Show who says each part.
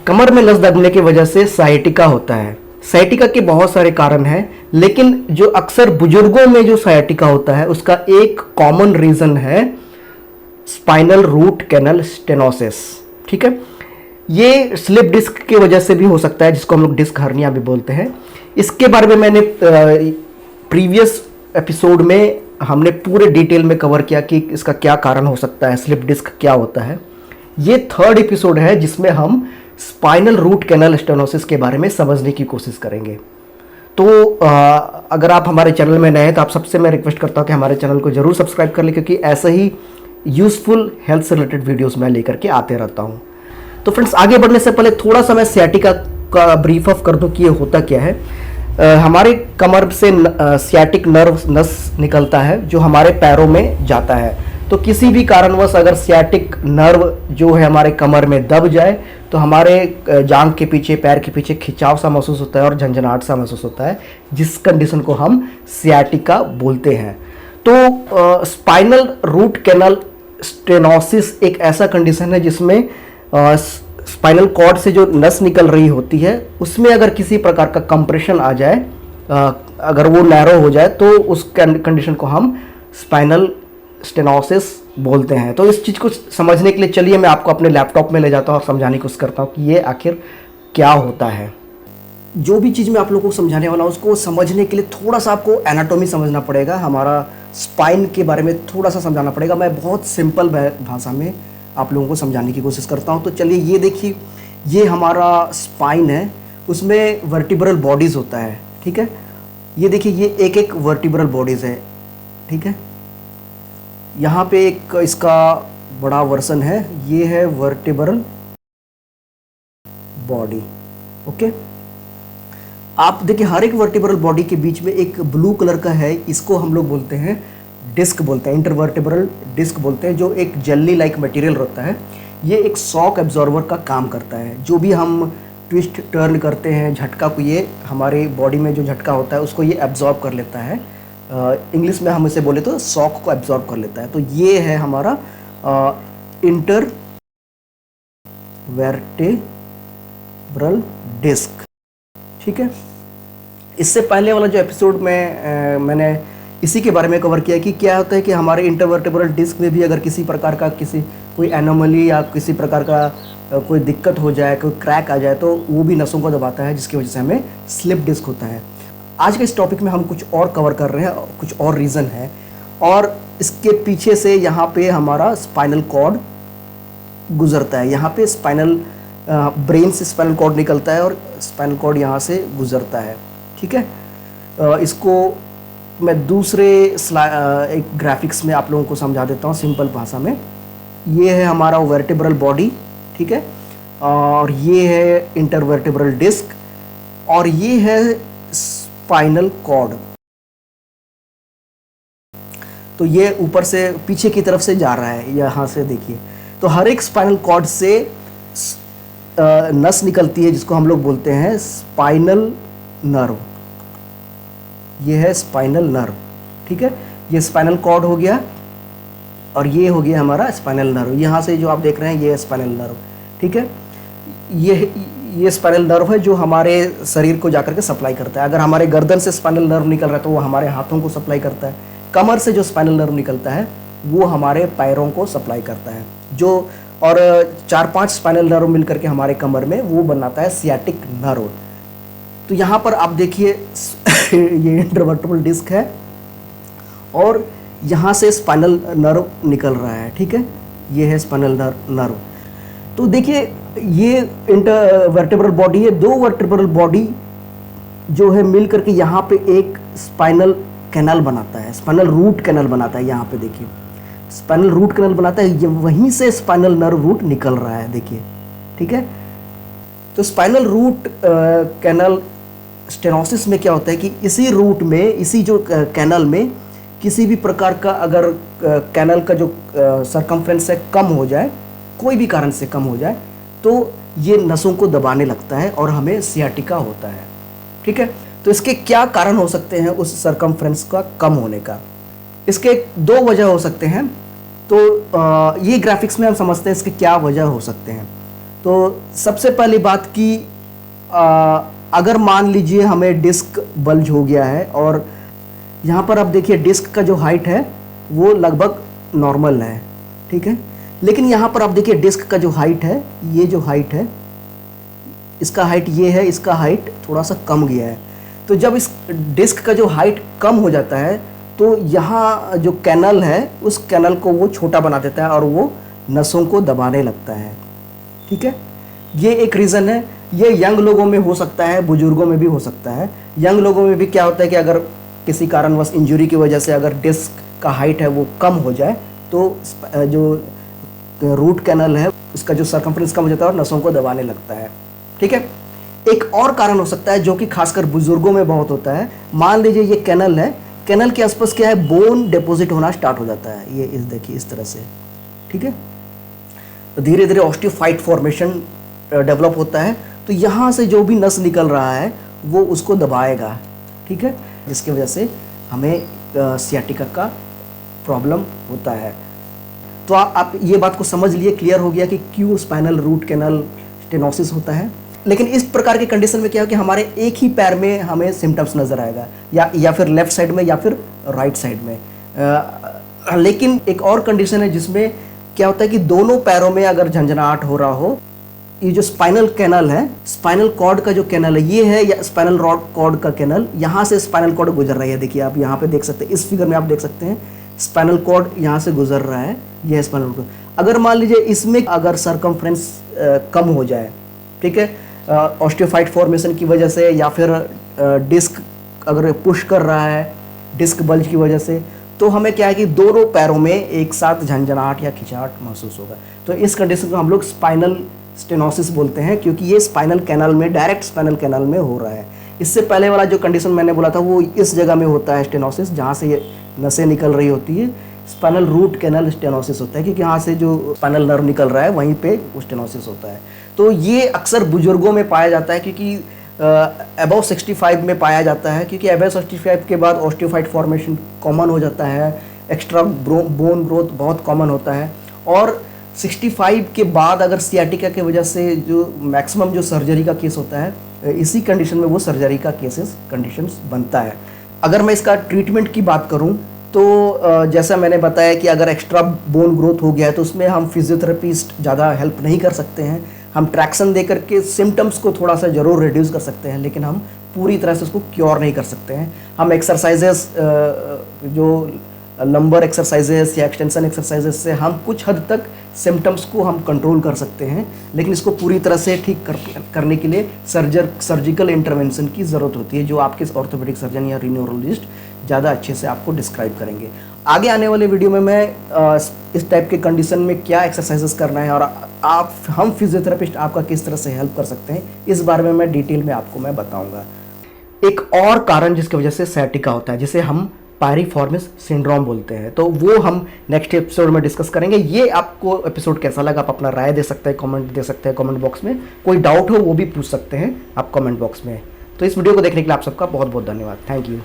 Speaker 1: कमर में नस दबने की वजह से साइटिका होता है। साइटिका के बहुत सारे कारण हैं, लेकिन जो अक्सर बुजुर्गों में जो साइटिका होता है उसका एक कॉमन रीजन है स्पाइनल रूट कैनल स्टेनोसिस। ठीक है, ये स्लिप डिस्क की वजह से भी हो सकता है, जिसको हम लोग डिस्क हर्निया भी बोलते हैं। इसके बारे में मैंने प्रीवियस एपिसोड में हमने पूरे डिटेल में कवर किया कि इसका क्या कारण हो सकता है, स्लिप डिस्क क्या होता है। ये थर्ड एपिसोड है जिसमें हम स्पाइनल रूट कैनल स्टेनोसिस के बारे में समझने की कोशिश करेंगे। तो अगर आप हमारे चैनल में नए हैं तो आप सबसे मैं रिक्वेस्ट करता हूं कि हमारे चैनल को जरूर सब्सक्राइब कर लें, क्योंकि ऐसे ही यूजफुल हेल्थ से रिलेटेड वीडियोस मैं लेकर के आते रहता हूं। तो फ्रेंड्स, आगे बढ़ने से पहले थोड़ा सा मैं सियाटिका का ब्रीफ ऑफ कर दूं कि ये होता क्या है। हमारे कमर से सियाटिक नर्व नस निकलता है जो हमारे पैरों में जाता है। तो किसी भी कारणवश अगर सियाटिक नर्व जो है हमारे कमर में दब जाए तो हमारे जांघ के पीछे, पैर के पीछे खिंचाव सा महसूस होता है और झंझनाहट सा महसूस होता है, जिस कंडीशन को हम सियाटिका बोलते हैं। तो स्पाइनल रूट कैनल स्टेनोसिस एक ऐसा कंडीशन है जिसमें स्पाइनल कॉर्ड से जो नस निकल रही होती है उसमें अगर किसी प्रकार का कंप्रेशन आ जाए, अगर वो नैरो हो जाए, तो उस कंडीशन को हम स्पाइनल स्टेनोसिस बोलते हैं। तो इस चीज़ को समझने के लिए चलिए मैं आपको अपने लैपटॉप में ले जाता हूँ और समझाने की कोशिश करता हूँ कि ये आखिर क्या होता है। जो भी चीज़ मैं आप लोगों को समझाने वाला हूँ उसको समझने के लिए थोड़ा सा आपको एनाटॉमी समझना पड़ेगा, हमारा स्पाइन के बारे में थोड़ा सा समझाना पड़ेगा। मैं बहुत सिंपल भाषा में आप लोगों को समझाने की कोशिश करता हूँ। तो चलिए, ये देखिए, ये हमारा स्पाइन है, उसमें वर्टिब्रल बॉडीज़ होता है। ठीक है, ये देखिए, ये एक एक वर्टिब्रल बॉडीज़ है। ठीक है, यहाँ पे एक इसका बड़ा वर्जन है, ये है वर्टिब्रल बॉडी। ओके, आप देखिए हर एक वर्टिब्रल बॉडी के बीच में एक ब्लू कलर का है, इसको हम लोग बोलते हैं डिस्क बोलते हैं, इंटरवर्टिब्रल डिस्क बोलते हैं, जो एक जेली लाइक मटेरियल होता है। ये एक शॉक एब्जॉर्बर का काम करता है। जो भी हम ट्विस्ट टर्न करते हैं, झटका को, ये हमारे बॉडी में जो झटका होता है उसको ये एब्जॉर्ब कर लेता है। इंग्लिश में हम इसे बोले तो शॉक को एब्जॉर्ब कर लेता है। तो ये है हमारा इंटरवर्टिब्रल डिस्क। ठीक है, इससे पहले वाला जो एपिसोड में मैंने इसी के बारे में कवर किया कि क्या होता है कि हमारे इंटरवर्टिब्रल डिस्क में भी अगर किसी प्रकार का कोई एनोमली या किसी प्रकार का कोई दिक्कत हो जाए, कोई क्रैक आ जाए, तो वो भी नसों को दबाता है, जिसकी वजह से हमें स्लिप डिस्क होता है। आज के इस टॉपिक में हम कुछ और कवर कर रहे हैं, कुछ और रीज़न है, और इसके पीछे से यहाँ पे हमारा स्पाइनल कॉर्ड गुजरता है। यहाँ पे स्पाइनल ब्रेन से स्पाइनल कॉर्ड निकलता है और स्पाइनल कॉर्ड यहाँ से गुजरता है। ठीक है, इसको मैं दूसरे एक ग्राफिक्स में आप लोगों को समझा देता हूँ सिंपल भाषा में। ये है हमारा वर्टिब्रल बॉडी। ठीक है, और ये है इंटरवर्टिब्रल डिस्क, और ये है स्पाइनल कॉर्ड। तो ये ऊपर से पीछे की तरफ से जा रहा है, यहाँ से देखिए। तो हर एक स्पाइनल कॉर्ड से नस निकलती है जिसको हम लोग बोलते हैं स्पाइनल नर्व। ये है स्पाइनल नर्व। ठीक है, ये स्पाइनल कॉर्ड हो गया और ये हो गया हमारा स्पाइनल नर्व। यहाँ से जो आप देख रहे हैं ये स्पाइनल नर्व। ठीक है, ये स्पाइनल नर्व है जो हमारे शरीर को जाकर के सप्लाई करता है। अगर हमारे गर्दन से स्पाइनल नर्व निकल रहा है तो वो हमारे हाथों को सप्लाई करता है। कमर से जो स्पाइनल नर्व निकलता है वो हमारे पैरों को सप्लाई करता है। जो और 4-5 स्पाइनल नर्व मिलकर के हमारे कमर में वो बनाता है सियाटिक नर्व। तो यहाँ पर आप देखिए ये इंटरवर्टिब्रल डिस्क है और यहाँ से स्पाइनल नर्व निकल रहा है। ठीक है, ये है स्पाइनल नर्व। तो देखिए, ये इंटरवर्टिब्रल बॉडी है। 2 वर्टिब्रल बॉडी जो है मिल करके यहाँ पे एक स्पाइनल कैनल बनाता है, स्पाइनल रूट कैनल बनाता है। यहाँ पे देखिए स्पाइनल रूट कैनल बनाता है, ये वहीं से स्पाइनल नर्व रूट निकल रहा है, देखिए। ठीक है, तो स्पाइनल रूट कैनल स्टेनोसिस में क्या होता है कि इसी रूट में, इसी जो कैनल में किसी भी प्रकार का अगर कैनल का जो सरकमफ्रेंस है कम हो जाए, कोई भी कारण से कम हो जाए, तो ये नसों को दबाने लगता है और हमें सियाटिका होता है। ठीक है, तो इसके क्या कारण हो सकते हैं उस सरकमफ्रेंस का कम होने का? इसके 2 वजह हो सकते हैं। तो ये ग्राफिक्स में हम समझते हैं इसके क्या वजह हो सकते हैं। तो सबसे पहली बात कि अगर मान लीजिए हमें डिस्क बल्ज हो गया है और यहाँ पर आप देखिए डिस्क का जो हाइट है वो लगभग नॉर्मल है, ठीक है, लेकिन यहाँ पर आप देखिए डिस्क का जो हाइट है, ये जो हाइट है, इसका हाइट ये है, इसका हाइट थोड़ा सा कम गया है। तो जब इस डिस्क का जो हाइट कम हो जाता है तो यहाँ जो कैनल है उस कैनल को वो छोटा बना देता है और वो नसों को दबाने लगता है, ठीक है। ये एक रीज़न है। ये यंग लोगों में हो सकता है, बुजुर्गों में भी हो सकता है। यंग लोगों में भी क्या होता है कि अगर किसी कारणवश इंजरी की वजह से अगर डिस्क का हाइट है वो कम हो जाए तो जो रूट कैनल है उसका जो सर्कम्फ्रेंस कम हो जाता है और नसों को दबाने लगता है, ठीक है। एक और कारण हो सकता है जो कि खासकर बुजुर्गों में बहुत होता है। मान लीजिए ये कैनल है, कैनल के आसपास क्या है, बोन डिपॉजिट होना स्टार्ट हो जाता है, ये इस देखिए इस तरह से, ठीक है। तो धीरे धीरे ऑस्टियोफाइट फॉर्मेशन डेवलप होता है, तो यहाँ से जो भी नस निकल रहा है वो उसको दबाएगा, ठीक है, जिसकी वजह से हमें सियाटिका का प्रॉब्लम होता है। तो आप ये बात को समझ लिए, क्लियर हो गया कि क्यों स्पाइनल रूट कैनल स्टेनोसिस होता है। लेकिन इस प्रकार के कंडीशन में क्या है कि हमारे एक ही पैर में हमें सिम्टम्स नज़र आएगा, या फिर लेफ्ट साइड में या फिर राइट साइड में। लेकिन एक और कंडीशन है जिसमें क्या होता है कि दोनों पैरों में अगर झंझनाहट हो रहा हो, ये जो स्पाइनल कैनल है, स्पाइनल कॉर्ड का जो कैनल है ये है, या स्पाइनल कॉर्ड का कैनल, यहाँ से स्पाइनल कॉर्ड गुजर रही है। देखिए आप यहाँ पे देख सकते हैं, इस फिगर में आप देख सकते हैं स्पाइनल कॉर्ड यहाँ से गुजर रहा है, यह है स्पाइनल कॉर्ड। अगर मान लीजिए इसमें अगर सर्कमफ्रेंस कम हो जाए, ठीक है, ऑस्टियोफाइट फॉर्मेशन की वजह से, या फिर डिस्क अगर पुश कर रहा है डिस्क बल्ज की वजह से, तो हमें क्या है कि दोनों पैरों में एक साथ झंझनाहट या खिंचाहट महसूस होगा। तो इस कंडीशन को हम लोग स्पाइनल स्टेनोसिस बोलते हैं, क्योंकि ये स्पाइनल कैनल में, डायरेक्ट स्पाइनल कैनल में हो रहा है। इससे पहले वाला जो कंडीशन मैंने बोला था वो इस जगह में होता है स्टेनोसिस, जहाँ से ये नसें निकल रही होती है, स्पाइनल रूट कैनल स्टेनोसिस होता है, क्योंकि यहाँ से जो स्पाइनल नर्व निकल रहा है वहीं पे वो स्टेनोसिस होता है। तो ये अक्सर बुजुर्गों में पाया जाता है, क्योंकि अबव 65 में पाया जाता है, क्योंकि अबव 65 के बाद ऑस्टियोफाइट फॉर्मेशन कॉमन हो जाता है, एक्स्ट्रा बोन ग्रोथ बहुत कॉमन होता है। और 65 के बाद अगर सियाटिका की वजह से जो मैक्सिमम जो सर्जरी का केस होता है, इसी कंडीशन में वो सर्जरी का केसेस कंडीशंस बनता है। अगर मैं इसका ट्रीटमेंट की बात करूं तो जैसा मैंने बताया कि अगर एक्स्ट्रा बोन ग्रोथ हो गया है तो उसमें हम फिजियोथेरेपिस्ट ज़्यादा हेल्प नहीं कर सकते हैं। हम ट्रैक्शन दे करके सिम्टम्स को थोड़ा सा ज़रूर रिड्यूस कर सकते हैं, लेकिन हम पूरी तरह से उसको क्योर नहीं कर सकते हैं। हम एक्सरसाइजेस, जो लंबर एक्सरसाइजेस या एक्सटेंशन एक्सरसाइजेस से हम कुछ हद तक सिम्टम्स को हम कंट्रोल कर सकते हैं, लेकिन इसको पूरी तरह से ठीक करने के लिए सर्जिकल इंटरवेंशन की ज़रूरत होती है, जो आपके ऑर्थोपेडिक सर्जन या रीन्यूरोलॉजिस्ट ज़्यादा अच्छे से आपको डिस्क्राइब करेंगे। आगे आने वाले वीडियो में मैं इस टाइप के कंडीशन में क्या एक्सरसाइजेस करना है और हम फिजियोथेरेपिस्ट आपका किस तरह से हेल्प कर सकते हैं, इस बारे में मैं डिटेल में आपको मैं बताऊँगा। एक और कारण जिसकी वजह से सciatica होता है, जिसे हम पायरिफॉर्मिस सिंड्रोम बोलते हैं, तो वो हम नेक्स्ट एपिसोड में डिस्कस करेंगे। ये आपको एपिसोड कैसा लगा आप अपना राय दे सकते हैं, कमेंट दे सकते हैं कमेंट बॉक्स में। कोई डाउट हो वो भी पूछ सकते हैं आप कमेंट बॉक्स में। तो इस वीडियो को देखने के लिए आप सबका बहुत बहुत धन्यवाद। Thank you.